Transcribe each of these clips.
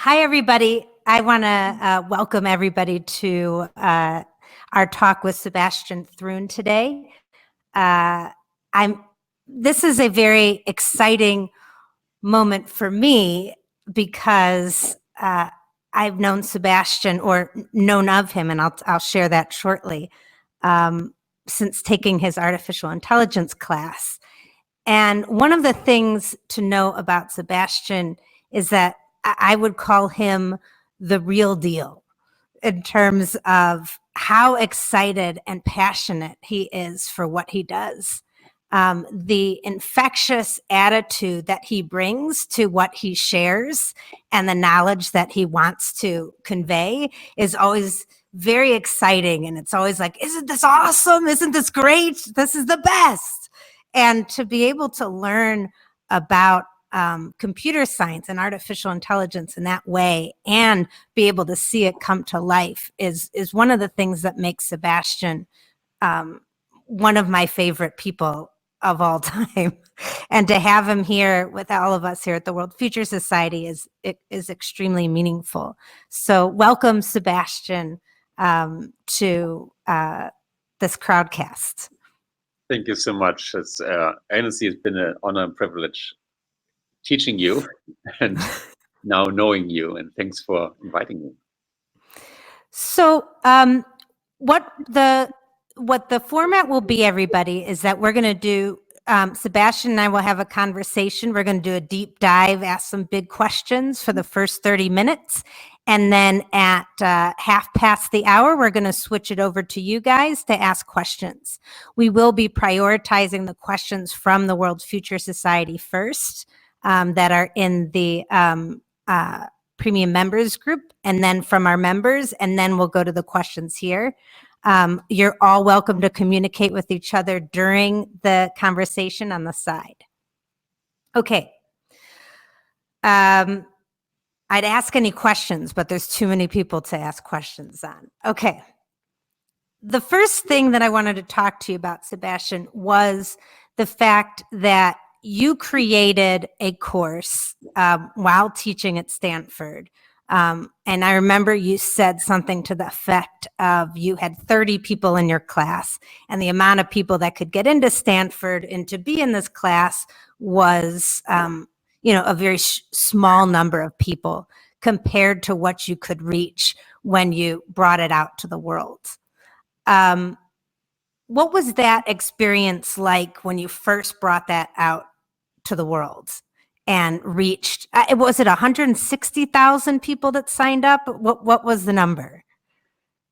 Hi, everybody. I want to welcome everybody to our talk with Sebastian Thrun today. This is a very exciting moment for me because I've known Sebastian or known of him, and I'll share that shortly, since taking his artificial intelligence class. And one of the things to know about Sebastian is that I would call him the real deal in terms of how excited and passionate he is for what he does. The infectious attitude that he brings to what he shares and the knowledge that he wants to convey is always very exciting. And it's always like, isn't this awesome? Isn't this great? This is the best. And to be able to learn about computer science and artificial intelligence in that way and be able to see it come to life is one of the things that makes Sebastian one of my favorite people of all time. And to have him here with all of us here at the World Future Society is extremely meaningful. So welcome, Sebastian, to this crowdcast. Thank you so much. It's honestly, it's been an honor and privilege teaching you and now knowing you, and thanks for inviting me. So what the format will be, everybody, is that we're going to do, Sebastian and I will have a conversation. We're going to do a deep dive, ask some big questions for the first 30 minutes. And then at 1:30, we're going to switch it over to you guys to ask questions. We will be prioritizing the questions from the World Future Society first, that are in the premium members group, and then from our members, and then we'll go to the questions here. You're all welcome to communicate with each other during the conversation on the side. Okay. I'd ask any questions, but there's too many people to ask questions on. Okay. The first thing that I wanted to talk to you about, Sebastian, was the fact that you created a course while teaching at Stanford. And I remember you said something to the effect of you had 30 people in your class, and the amount of people that could get into Stanford and to be in this class was a very small number of people compared to what you could reach when you brought it out to the world. What was that experience like when you first brought that out to the world and reached, was it 160,000 people that signed up? What was the number?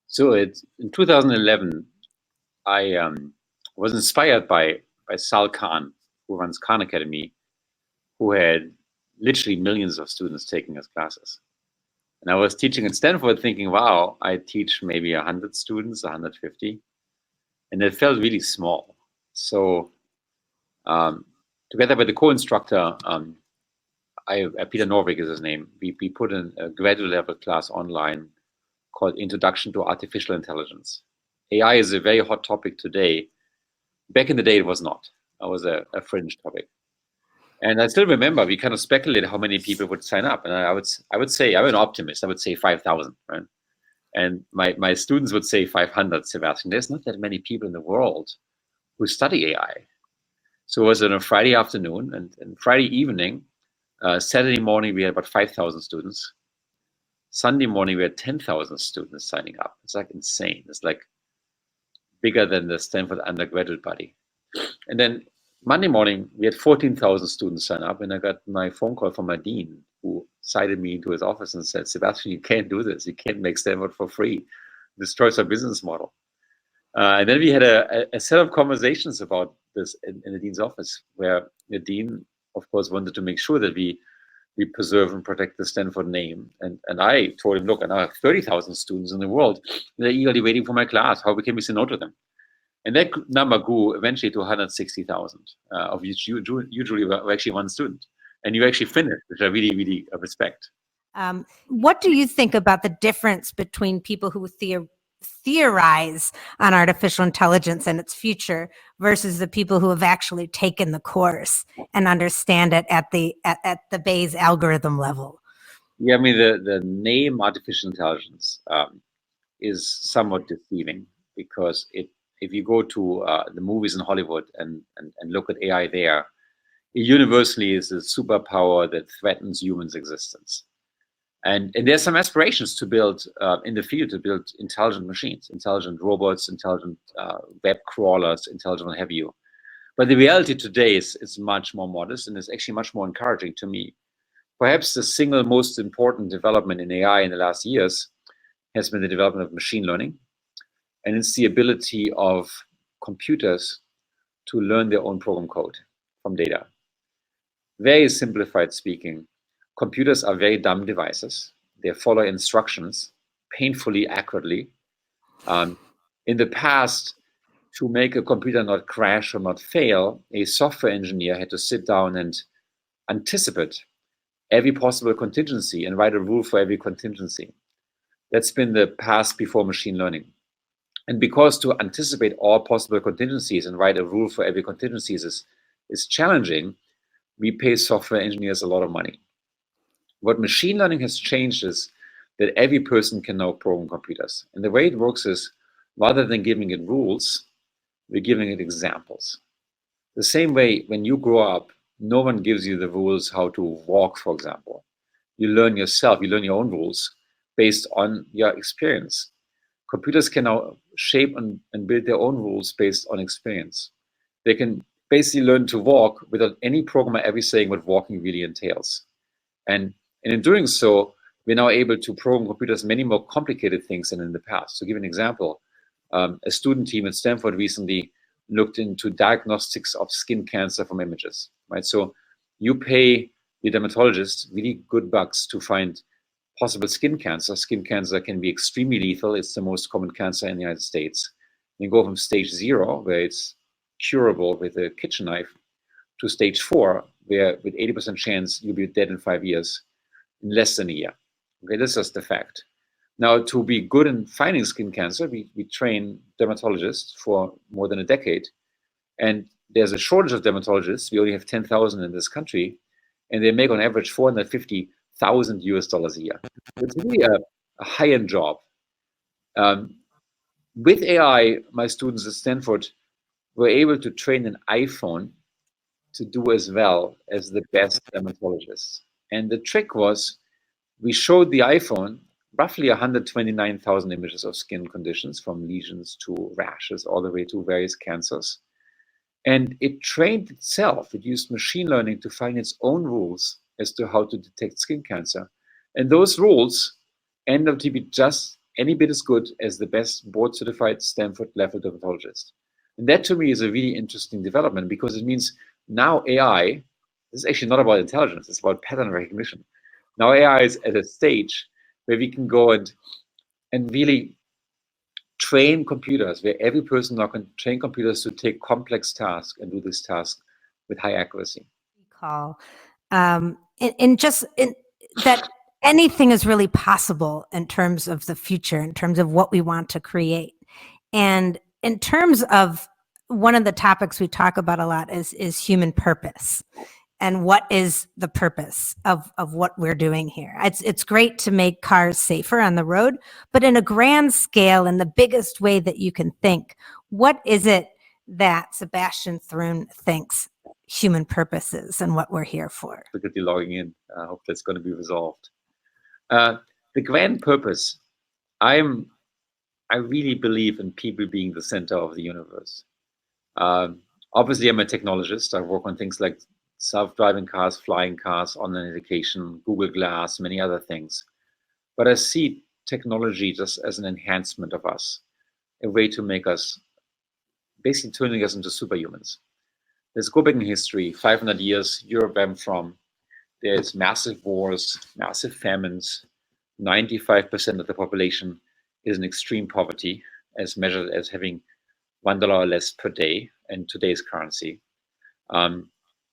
So in 2011, I was inspired by Sal Khan, who runs Khan Academy, who had literally millions of students taking his classes. And I was teaching at Stanford thinking, wow, I teach maybe 100 students, 150. And it felt really small. So together with the co-instructor, Peter Norvig is his name, we put in a graduate level class online called Introduction to Artificial Intelligence. AI is a very hot topic today. Back in the day, it was not. It was a fringe topic. And I still remember we kind of speculated how many people would sign up. And I would say, I'm an optimist, I would say 5,000, right? And my students would say 500, Sebastian. There's not that many people in the world who study AI. So it was on a Friday afternoon, and Friday evening, Saturday morning, we had about 5,000 students. Sunday morning, we had 10,000 students signing up. It's like insane. It's like bigger than the Stanford undergraduate body. And then Monday morning, we had 14,000 students sign up, and I got my phone call from my dean, who cited me into his office and said, Sebastian, you can't do this. You can't make Stanford for free. It destroys our business model. And then we had a set of conversations about this in the dean's office, where the dean, of course, wanted to make sure that we preserve and protect the Stanford name. And I told him, look, I now have 30,000 students in the world. They're eagerly waiting for my class. How can we say no to them? And that number grew eventually to 160,000, of which usually were actually one student. And you actually finished, which I really, really respect. What do you think about the difference between people who theorize on artificial intelligence and its future versus the people who have actually taken the course and understand it at the Bayes algorithm level? Yeah, I mean, the name artificial intelligence is somewhat deceiving because if you go to the movies in Hollywood and look at AI there, it universally is a superpower that threatens humans' existence. And there's some aspirations to build in the field to build intelligent machines, intelligent robots, intelligent web crawlers, intelligent what have you. But the reality today is much more modest and is actually much more encouraging to me. Perhaps the single most important development in AI in the last years has been the development of machine learning, and it's the ability of computers to learn their own program code from data. Very simplified speaking, computers are very dumb devices. They follow instructions painfully accurately. In the past, to make a computer not crash or not fail, a software engineer had to sit down and anticipate every possible contingency and write a rule for every contingency. That's been the past before machine learning. And because to anticipate all possible contingencies and write a rule for every contingency is challenging, we pay software engineers a lot of money. What machine learning has changed is that every person can now program computers. And the way it works is, rather than giving it rules, we're giving it examples. The same way when you grow up, no one gives you the rules how to walk, for example. You learn yourself, you learn your own rules based on your experience. Computers can now shape and build their own rules based on experience. They can basically learn to walk without any programmer ever saying what walking really entails. And in doing so, we're now able to program computers many more complicated things than in the past. To give an example, a student team at Stanford recently looked into diagnostics of skin cancer from images, right? So you pay the dermatologist really good bucks to find possible skin cancer. Skin cancer can be extremely lethal. It's the most common cancer in the United States. You go from stage 0, where it's curable with a kitchen knife, to stage 4, where with 80% chance you'll be dead in 5 years, in less than a year. Okay, that's just the fact. Now, to be good in finding skin cancer, we train dermatologists for more than a decade. And there's a shortage of dermatologists. We only have 10,000 in this country, and they make on average $450,000 a year. It's really a high-end job. With AI, my students at Stanford were able to train an iPhone to do as well as the best dermatologists. And the trick was, we showed the iPhone roughly 129,000 images of skin conditions, from lesions to rashes, all the way to various cancers. And it trained itself. It used machine learning to find its own rules as to how to detect skin cancer. And those rules end up to be just any bit as good as the best board-certified Stanford level dermatologist. And that to me is a really interesting development, because it means now AI, this is actually not about intelligence, it's about pattern recognition. Now AI is at a stage where we can go and really train computers, where every person now can train computers to take complex tasks and do this task with high accuracy. Call, that anything is really possible in terms of the future, in terms of what we want to create. And in terms of one of the topics we talk about a lot is human purpose. And what is the purpose of what we're doing here? It's great to make cars safer on the road, but in a grand scale, in the biggest way that you can think, what is it that Sebastian Thrun thinks human purpose is and what we're here for? Look at you logging in. I hope that's going to be resolved. The grand purpose, I really believe in people being the center of the universe. Obviously, I'm a technologist. I work on things like self-driving cars, flying cars, online education, Google Glass, many other things. But I see technology just as an enhancement of us, a way to make us, basically turning us into superhumans. Let's go back in history, 500 years, Europe went from, there's massive wars, massive famines, 95% of the population is in extreme poverty, as measured as having $1 or less per day in today's currency.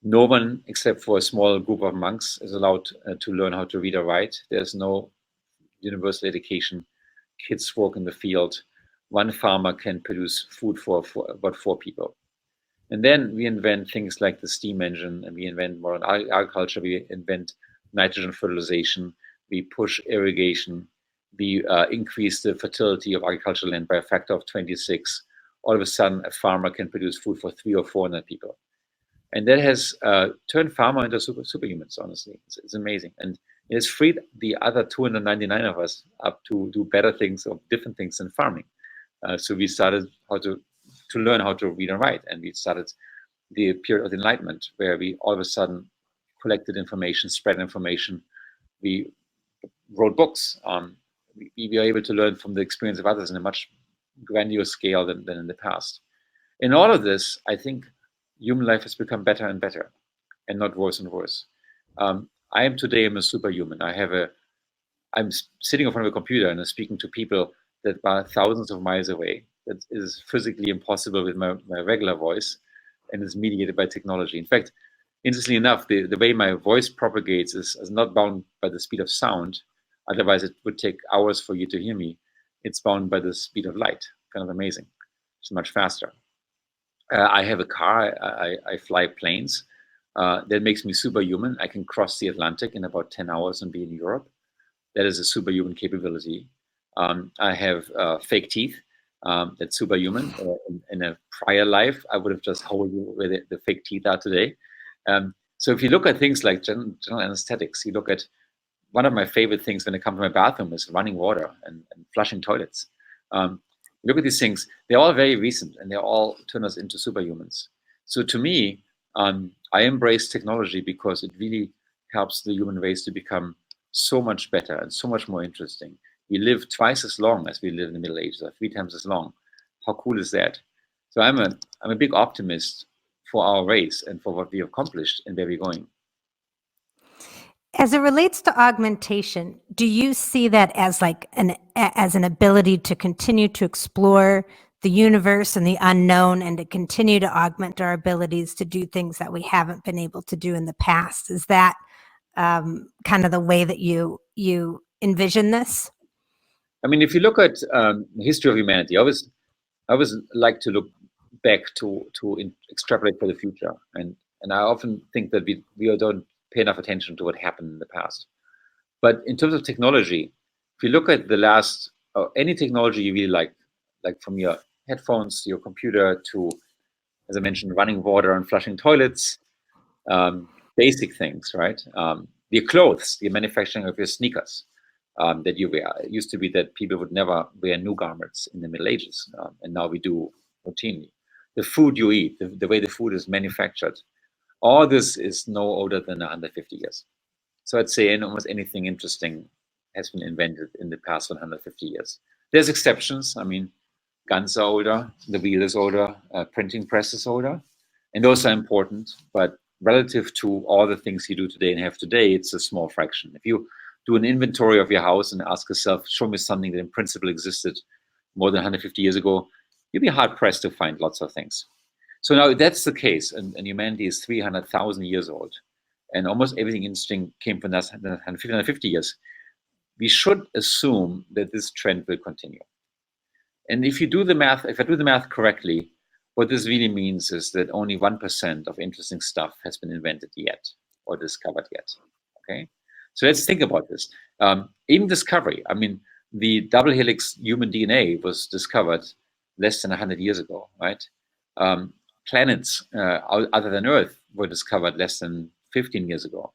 No one, except for a small group of monks, is allowed to learn how to read or write. There's no universal education. Kids work in the field. One farmer can produce food for about 4 people. And then we invent things like the steam engine, and we invent modern agriculture. We invent nitrogen fertilization. we push irrigation, we increase the fertility of agricultural land by a factor of 26. All of a sudden, a farmer can produce food for 300 or 400 people. And that has turned farmer into superhumans, honestly. It's amazing. And it has freed the other 299 of us up to do better things or different things than farming. So we started to learn how to read and write. And we started the period of enlightenment, where we all of a sudden collected information, spread information. We wrote books. We were able to learn from the experience of others in a much grandiose scale than in the past. In all of this, I think human life has become better and better, and not worse and worse. I am today, I'm a superhuman. I'm sitting in front of a computer and I'm speaking to people that are thousands of miles away. That is physically impossible with my regular voice, and is mediated by technology. In fact, interestingly enough, the way my voice propagates is not bound by the speed of sound. Otherwise, it would take hours for you to hear me. It's bound by the speed of light. Kind of amazing. It's much faster. I have a car. I fly planes. That makes me superhuman. I can cross the Atlantic in about 10 hours and be in Europe. That is a superhuman capability. I have fake teeth. That's superhuman. In a prior life, I would have just told you where the fake teeth are today. So if you look at things like general anesthetics, you look at one of my favorite things when it comes to my bathroom is running water and flushing toilets. Look at these things. They're all very recent, and they all turn us into superhumans. So to me, I embrace technology because it really helps the human race to become so much better and so much more interesting. We live twice as long as we live in the Middle Ages, or 3 times as long. How cool is that? So I'm a big optimist for our race and for what we accomplished and where we're going. As it relates to augmentation, do you see that as like as an ability to continue to explore the universe and the unknown, and to continue to augment our abilities to do things that we haven't been able to do in the past? Is that kind of the way that you envision this? I mean, if you look at the history of humanity, I always like to look back to extrapolate for the future, and I often think that we don't pay enough attention to what happened in the past. But in terms of technology, if you look at the last, any technology you really like from your headphones to your computer to, as I mentioned, running water and flushing toilets, basic things, right? Your clothes, the manufacturing of your sneakers that you wear. It used to be that people would never wear new garments in the Middle Ages, and now we do routinely. The food you eat, the way the food is manufactured, all this is no older than 150 years. So I'd say almost anything interesting has been invented in the past 150 years. There's exceptions. I mean, guns are older, the wheel is older, printing press is older, and those are important. But relative to all the things you do today and have today, it's a small fraction. If you do an inventory of your house and ask yourself, show me something that in principle existed more than 150 years ago, you'll be hard pressed to find lots of things. So now if that's the case, and humanity is 300,000 years old, and almost everything interesting came from that 150 years, we should assume that this trend will continue. And if I do the math correctly, what this really means is that only 1% of interesting stuff has been invented yet or discovered yet. Okay, so let's think about this. Even discovery, I mean, the double helix human DNA was discovered less than 100 years ago, right? Planets other than Earth were discovered less than 15 years ago.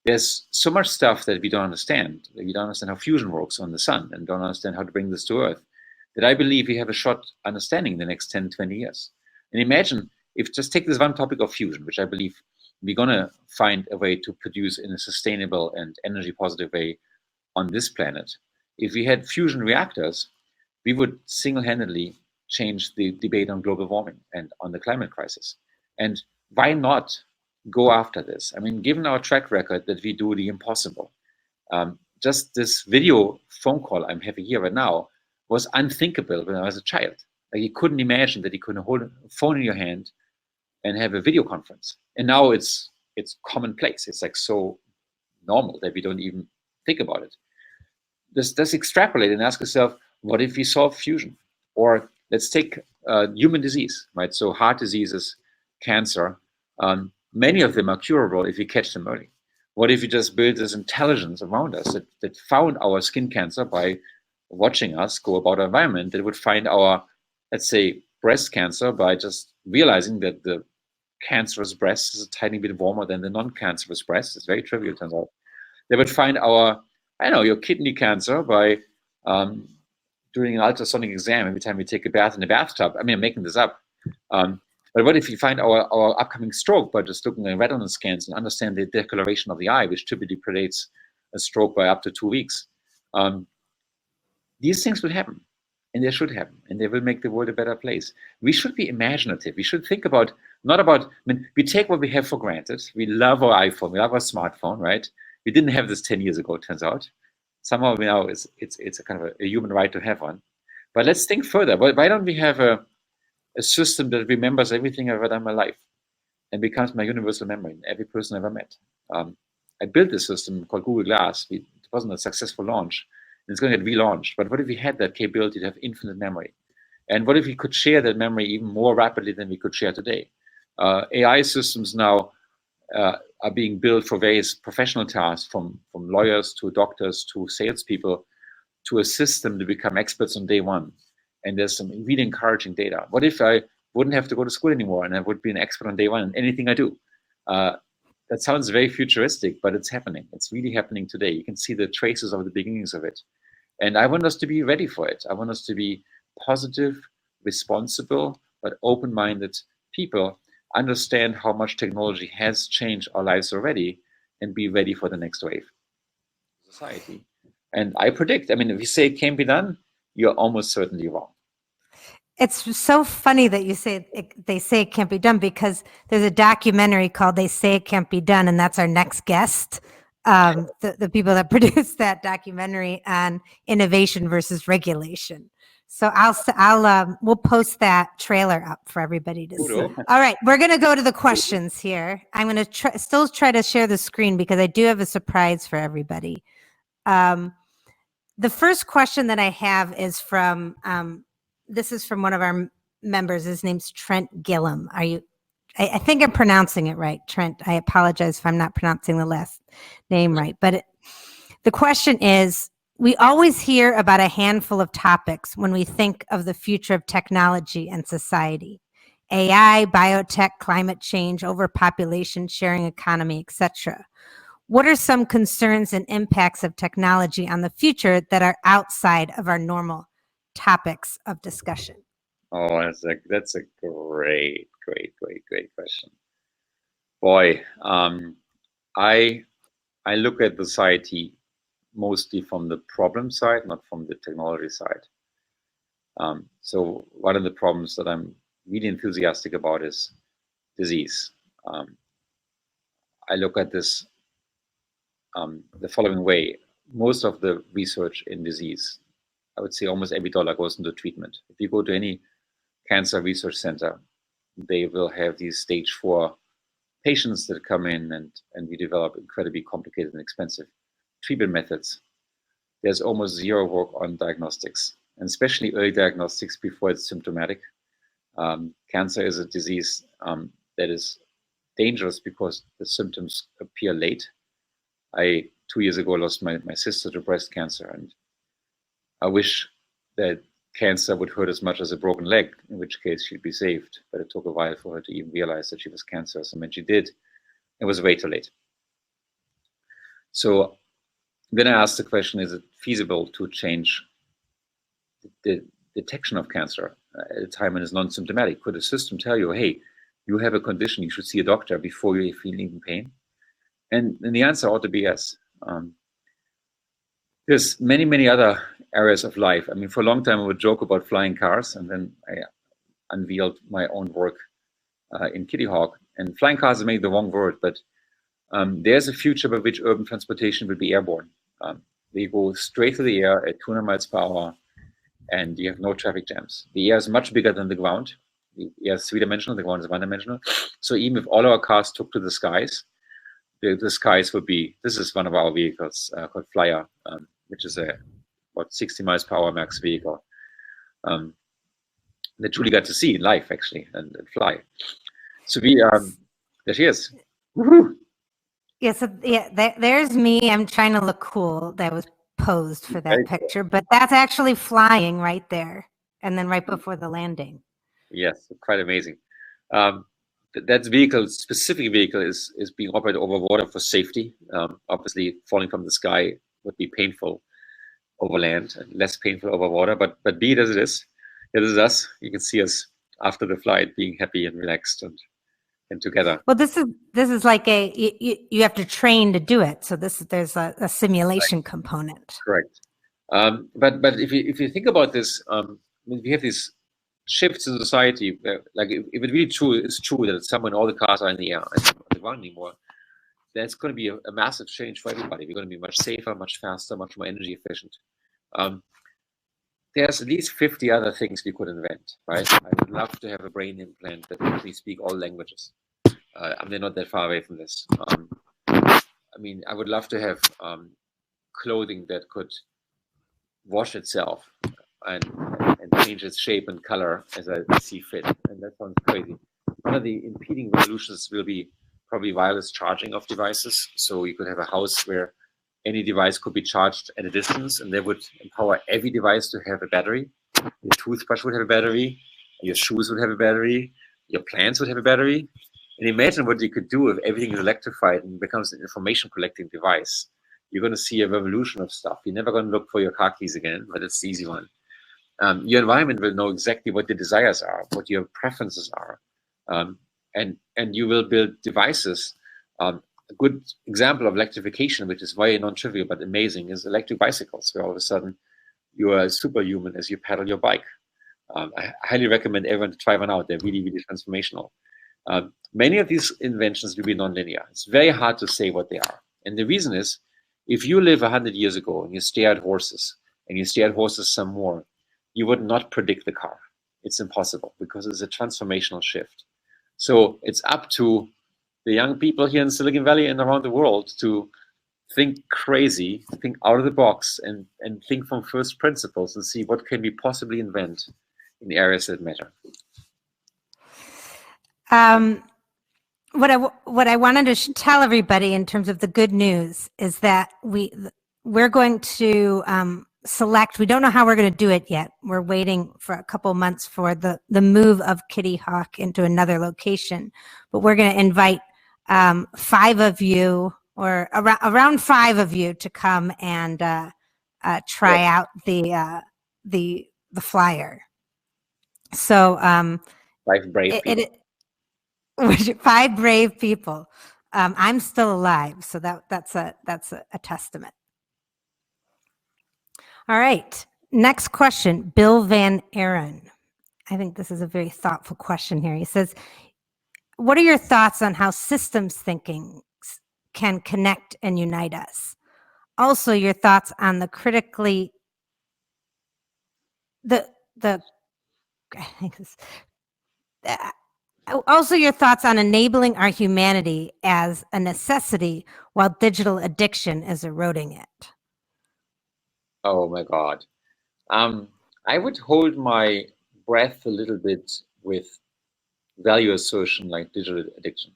There's so much stuff that we don't understand. We don't understand how fusion works on the sun, and don't understand how to bring this to Earth, that I believe we have a short understanding in the next 10, 20 years. And imagine if, just take this one topic of fusion, which I believe we're going to find a way to produce in a sustainable and energy positive way on this planet. If we had fusion reactors, we would single-handedly change the debate on global warming and on the climate crisis. And why not go after this? I mean, given our track record that we do the impossible, just this video phone call I'm having here right now was unthinkable when I was a child. Like, you couldn't imagine that you could hold a phone in your hand and have a video conference. And now it's commonplace. It's like so normal that we don't even think about it. Just extrapolate and ask yourself, what if we solve fusion? Or let's take human disease, right? So heart diseases, cancer, many of them are curable if you catch them early. What if you just build this intelligence around us that found our skin cancer by watching us go about our environment, that would find our, let's say, breast cancer by just realizing that the cancerous breast is a tiny bit warmer than the non-cancerous breast. It's very trivial, it turns out. They would find our, I don't know, your kidney cancer by doing an ultrasonic exam every time we take a bath in the bathtub. I mean, I'm making this up. But what if you find our upcoming stroke by just looking at retinal scans and understand the decoloration of the eye, which typically predates a stroke by up to 2 weeks? These things will happen, and they should happen, and they will make the world a better place. We should be imaginative. We should think about, not about, I mean, we take what we have for granted. We love our iPhone, we love our smartphone, right? We didn't have this 10 years ago, it turns out. Somehow now it's a kind of a human right to have one. But let's think further. Why don't we have a system that remembers everything I've ever done in my life and becomes my universal memory, every person I ever met? I built this system called Google Glass. It wasn't a successful launch. It's going to get relaunched. But what if we had that capability to have infinite memory? And what if we could share that memory even more rapidly than we could share today? AI systems now are being built for various professional tasks, from lawyers to doctors to salespeople, to assist them to become experts on day one. And there's some really encouraging data. What if I wouldn't have to go to school anymore and I would be an expert on day one in anything I do? That sounds very futuristic, but it's happening. It's really happening today. You can see the traces of the beginnings of it. And I want us to be ready for it. I want us to be positive, responsible, but open-minded people, understand how much technology has changed our lives already, and be ready for the next wave of society. And I predict, I mean, if you say it can't be done, you're almost certainly wrong. It's so funny that you say they say it can't be done, because there's a documentary called They Say It Can't Be Done, and that's our next guest. The people that produced that documentary on innovation versus regulation. So we'll post that trailer up for everybody to see. All right, we're going to go to the questions here. I'm going to still try to share the screen because I do have a surprise for everybody. The first question that I have is from this is from one of our members. His name's Trent Gillum. I think I'm pronouncing it right, Trent. I apologize if I'm not pronouncing the last name right. But the question is, we always hear about a handful of topics when we think of the future of technology and society: AI, biotech, climate change, overpopulation, sharing economy, etc. What are some concerns and impacts of technology on the future that are outside of our normal topics of discussion? Oh, that's a great question. Boy, I look at society mostly from the problem side, not from the technology side. So one of the problems that I'm really enthusiastic about is disease. I look at this the following way. Most of the research in disease, I would say almost every dollar goes into treatment. If you go to any cancer research center, they will have these stage 4 patients that come in, and we develop incredibly complicated and expensive treatment methods. There's almost zero work on diagnostics, and especially early diagnostics before it's symptomatic. Cancer is a disease that is dangerous because the symptoms appear late. I 2 years ago lost my sister to breast cancer, and I wish that cancer would hurt as much as a broken leg, in which case she'd be saved. But it took a while for her to even realize that she was cancerous. And when she did, it was way too late. So then I asked the question, is it feasible to change the detection of cancer at a time when it's non-symptomatic? Could a system tell you, hey, you have a condition, you should see a doctor before you feel even pain? And the answer ought to be yes. There's many other areas of life. I mean, for a long time, I would joke about flying cars, and then I unveiled my own work in Kitty Hawk. And flying cars is maybe the wrong word, but there's a future by which urban transportation will be airborne. They go straight through the air at 200 miles per hour, and you have no traffic jams. The air is much bigger than the ground. The air is 3-dimensional, the ground is 1-dimensional. So even if all our cars took to the skies, the skies would be, this is one of our vehicles called Flyer, which is a about 60 miles per hour max vehicle that truly got to see in life, actually, and fly. So there she is. Woohoo! Yes, there's me. I'm trying to look cool. That was posed for Very that cool. picture, but that's actually flying right there. And then right before the landing. Yes, quite amazing. That vehicle, specific vehicle, is being operated over water for safety. Obviously, falling from the sky would be painful over land and less painful over water. But be it as it is is us. You can see us after the flight being happy and relaxed and together. Well, this is like you have to train to do it. So there's a simulation component. Correct. But if you think about this, we have these shifts in society. Like if it really is true that someone all the cars are in the air and not on the ground anymore, that's going to be a massive change for everybody. We're going to be much safer, much faster, much more energy efficient. There's at least 50 other things we could invent, right? I would love to have a brain implant that actually speak all languages. They're not that far away from this. I mean, I would love to have clothing that could wash itself and change its shape and color as I see fit. And that sounds crazy. One of the impeding revolutions will be probably wireless charging of devices. So you could have a house where any device could be charged at a distance, and they would empower every device to have a battery. Your toothbrush would have a battery, your shoes would have a battery, your plants would have a battery. And imagine what you could do if everything is electrified and becomes an information collecting device. You're going to see a revolution of stuff. You're never going to look for your car keys again, but it's the easy one. Your environment will know exactly what your desires are, what your preferences are. And you will build devices. A good example of electrification, which is very non-trivial but amazing, is electric bicycles, where all of a sudden you are a superhuman as you pedal your bike. I highly recommend everyone to try one out. They're really, really transformational. Many of these inventions will be non-linear. It's very hard to say what they are. And the reason is, if you live 100 years ago and you stare at horses, and you stare at horses some more, you would not predict the car. It's impossible because it's a transformational shift. So it's up to the young people here in Silicon Valley and around the world to think crazy, think out of the box, and think from first principles and see what can we possibly invent in the areas that matter. What I wanted to tell everybody in terms of the good news is that we're going to select. We don't know how we're going to do it yet. We're waiting for a couple months for the move of Kitty Hawk into another location. But we're going to invite 5 of you, or around 5 of you, to come and try out the flyer. So 5 brave people. 5 brave people. I'm still alive, so that's a testament. All right. Next question, Bill Van Aaron. I think this is a very thoughtful question here. He says, what are your thoughts on how systems thinking can connect and unite us? Also, your thoughts on also your thoughts on enabling our humanity as a necessity while digital addiction is eroding it. Oh my God. I would hold my breath a little bit with value assertion like digital addiction.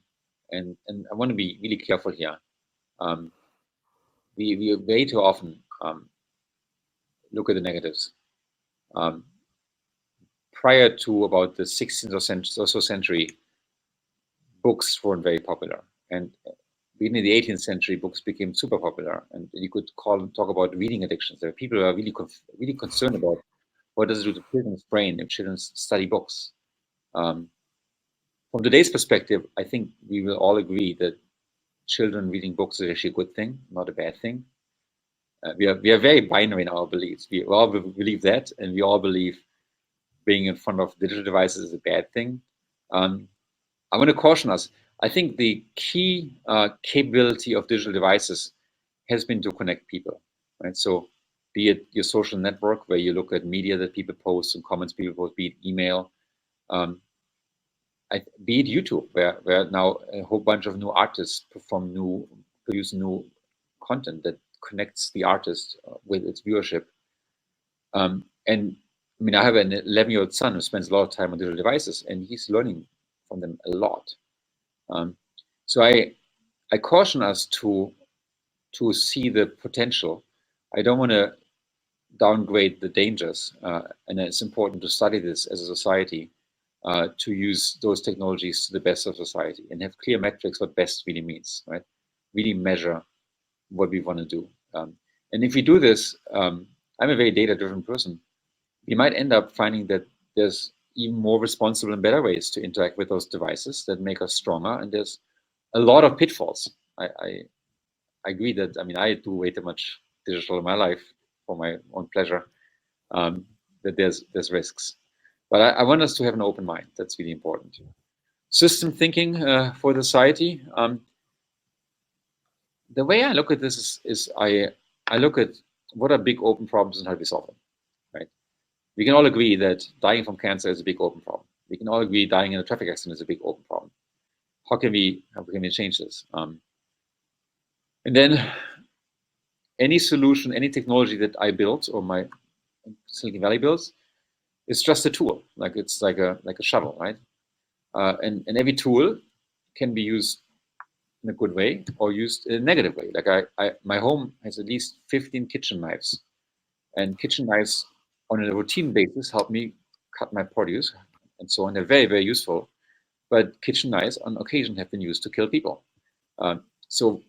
And I want to be really careful here. We way too often look at the negatives. Prior to about the 16th or so century, books weren't very popular. And beginning of the 18th century, books became super popular. And you could talk about reading addictions. There are people who are really concerned about what does it do to children's brain if children study books. From today's perspective, I think we will all agree that children reading books is actually a good thing, not a bad thing. We are very binary in our beliefs. We all believe that, and we all believe being in front of digital devices is a bad thing. I want to caution us. I think the key capability of digital devices has been to connect people, right? So be it your social network where you look at media that people post and comments people post, be it email, be it YouTube, where now a whole bunch of new artists produce new content that connects the artist with its viewership. And I mean, I have an 11-year-old son who spends a lot of time on digital devices, and he's learning from them a lot. So I caution us to see the potential. I don't want to downgrade the dangers, and it's important to study this as a society, to use those technologies to the best of society and have clear metrics what best really means, right? Really measure what we want to do. And if we do this, I'm a very data-driven person. We might end up finding that there's even more responsible and better ways to interact with those devices that make us stronger. And there's a lot of pitfalls. I agree that, I mean, I do way too much digital in my life for my own pleasure, that there's risks. But I want us to have an open mind. That's really important. System thinking for the society. The way I look at this is I look at what are big open problems and how do we solve them, right? We can all agree that dying from cancer is a big open problem. We can all agree dying in a traffic accident is a big open problem. How can we change this? And then any solution, any technology that I built or my Silicon Valley builds, it's just a tool. Like it's like a shuttle, right? And every tool can be used in a good way or used in a negative way. Like my home has at least 15 kitchen knives, and kitchen knives on a routine basis help me cut my produce and so on. They're very, very useful. But kitchen knives on occasion have been used to kill people. So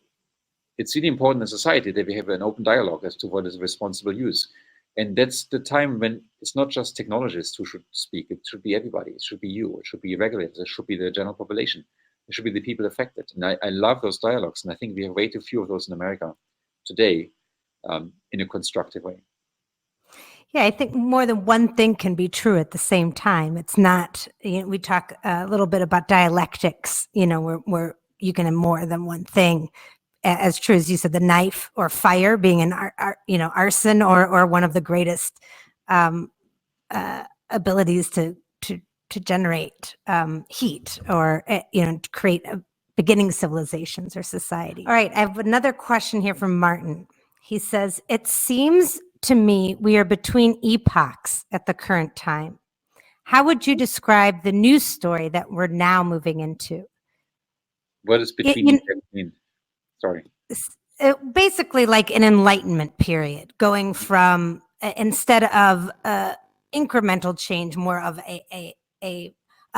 it's really important in society that we have an open dialogue as to what is responsible use. And that's the time when it's not just technologists who should speak. It should be everybody. It should be you. It should be regulators. It should be the general population. It should be the people affected. And I love those dialogues. And I think we have way too few of those in America today, in a constructive way. Yeah, I think more than one thing can be true at the same time. It's not, we talk a little bit about dialectics, where you can have more than one thing. As true as you said, the knife or fire being an arson or one of the greatest abilities to generate heat or to create beginning civilizations or society. All right, I have another question here from Martin. He says, "It seems to me we are between epochs at the current time. How would you describe the news story that we're now moving into?" What is between? Sorry. Basically like an enlightenment period, going from instead of incremental change, more of a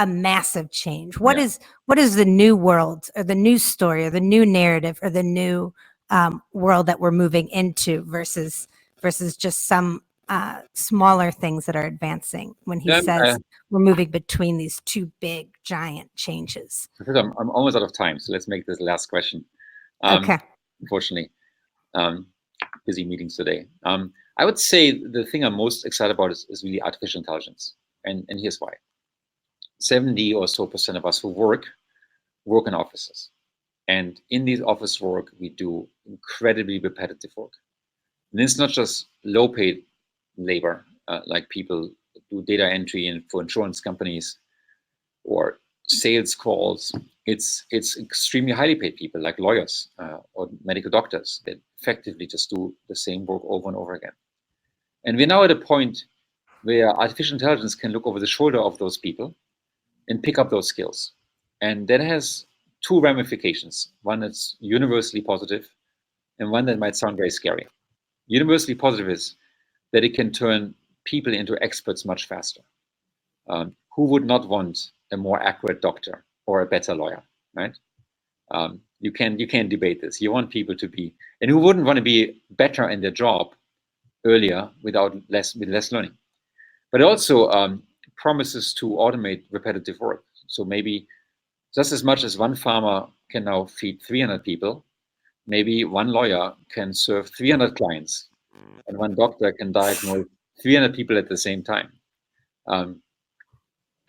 massive change. What is the new world or the new story or the new narrative or the new world that we're moving into versus just some smaller things that are advancing, when he says we're moving between these two big giant changes? I'm almost out of time, so let's make this the last question. Okay. Unfortunately, busy meetings today. I would say the thing I'm most excited about is really artificial intelligence, and here's why. 70% or so of us who work in offices, and in these office work we do incredibly repetitive work. And it's not just low-paid labor, like people do data entry for insurance companies or sales calls. It's extremely highly paid people like lawyers or medical doctors that effectively just do the same work over and over again. And we're now at a point where artificial intelligence can look over the shoulder of those people and pick up those skills. And that has two ramifications. One that's universally positive and one that might sound very scary. Universally positive is that it can turn people into experts much faster. Who would not want a more accurate doctor or a better lawyer, right? You can't debate this. You want people to be, and who wouldn't want to be better in their job earlier with less learning? But it also promises to automate repetitive work. So maybe just as much as one farmer can now feed 300 people, maybe one lawyer can serve 300 clients, and one doctor can diagnose 300 people at the same time.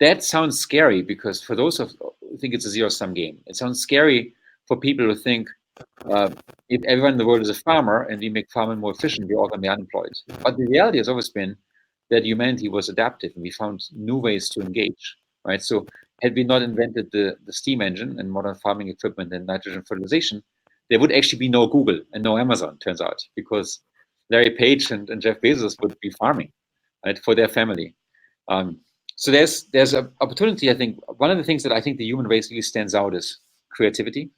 That sounds scary because for those who think it's a zero-sum game, it sounds scary for people who think if everyone in the world is a farmer and we make farming more efficient, we're all going to be unemployed. But the reality has always been that humanity was adaptive and we found new ways to engage, right? So had we not invented the steam engine and modern farming equipment and nitrogen fertilization, there would actually be no Google and no Amazon, turns out, because Larry Page and Jeff Bezos would be farming, right, for their family. So there's an opportunity. I think one of the things that I think the human race really stands out is creativity.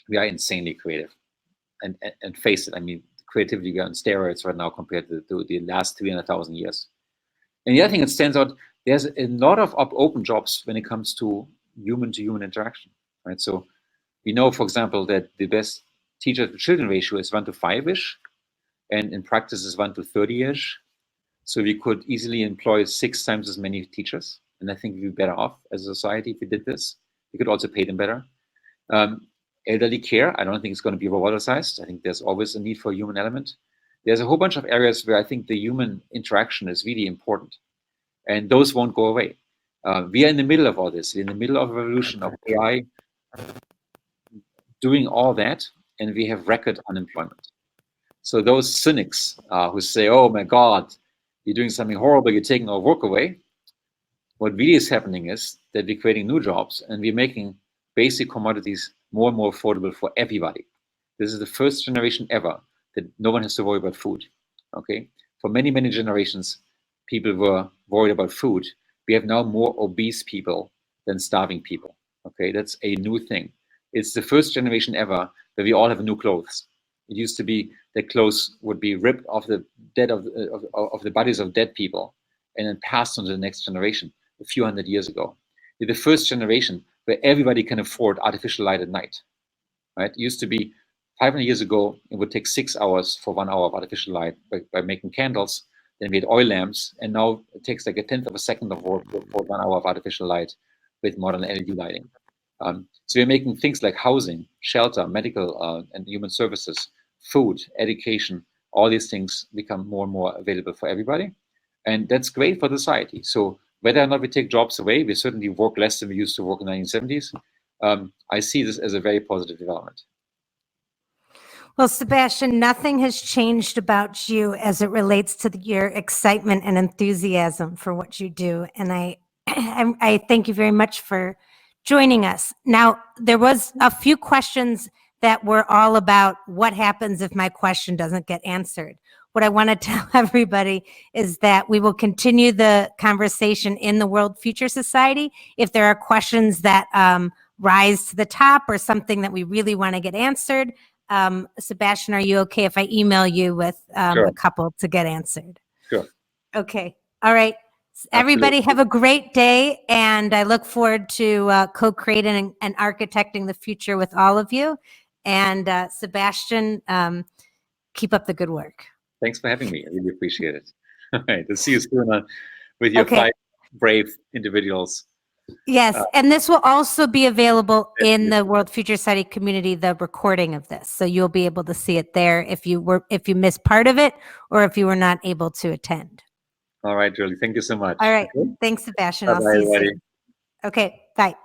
we are insanely creative. And face it, I mean, creativity is on steroids right now compared to the last 300,000 years. And the other thing that stands out, there's a lot of open jobs when it comes to human interaction, right? So we know, for example, that the best teacher to children ratio is 1 to 5-ish, and in practice is 1 to 30-ish. So we could easily employ 6 times as many teachers, and I think we'd be better off as a society if we did this. We could also pay them better. Elderly care, I don't think it's going to be roboticized. I think there's always a need for a human element. There's a whole bunch of areas where I think the human interaction is really important, and those won't go away. We are in the middle of all this. We're in the middle of a revolution of AI doing all that, and we have record unemployment. So those cynics who say, oh my God, you're doing something horrible, you're taking our work away. What really is happening is that we're creating new jobs and we're making basic commodities more and more affordable for everybody. This is the first generation ever that no one has to worry about food, okay? For many, many generations, people were worried about food. We have now more obese people than starving people, okay? That's a new thing. It's the first generation ever that we all have new clothes. It used to be that clothes would be ripped off the dead of the bodies of dead people and then passed on to the next generation a few hundred years ago. We're the first generation where everybody can afford artificial light at night, right? It used to be 500 years ago, it would take 6 hours for 1 hour of artificial light by making candles. Then we had oil lamps, and now it takes like 1/10 of a second of work for 1 hour of artificial light with modern LED lighting. So we're making things like housing, shelter, medical and human services, food, education, all these things become more and more available for everybody. And that's great for society. So whether or not we take jobs away, we certainly work less than we used to work in the 1970s. I see this as a very positive development. Well, Sebastian, nothing has changed about you as it relates to your excitement and enthusiasm for what you do. And I thank you very much for joining us. Now, there was a few questions that were all about what happens if my question doesn't get answered. What I want to tell everybody is that we will continue the conversation in the World Future Society. If there are questions that rise to the top or something that we really want to get answered, Sebastian, are you okay if I email you with Sure. a couple to get answered? Sure. Okay. All right. Everybody have a great day, and I look forward to co-creating and architecting the future with all of you. And Sebastian, keep up the good work. Thanks for having me. I really appreciate it. All right. To see you soon with your 5 brave individuals. Yes, and this will also be available in the World Future Society community, the recording of this. So you'll be able to see it there if you missed part of it or if you were not able to attend. All right, Julie. Thank you so much. All right. Okay. Thanks, Sebastian. Bye-bye, I'll see you everybody. soon. Okay, bye.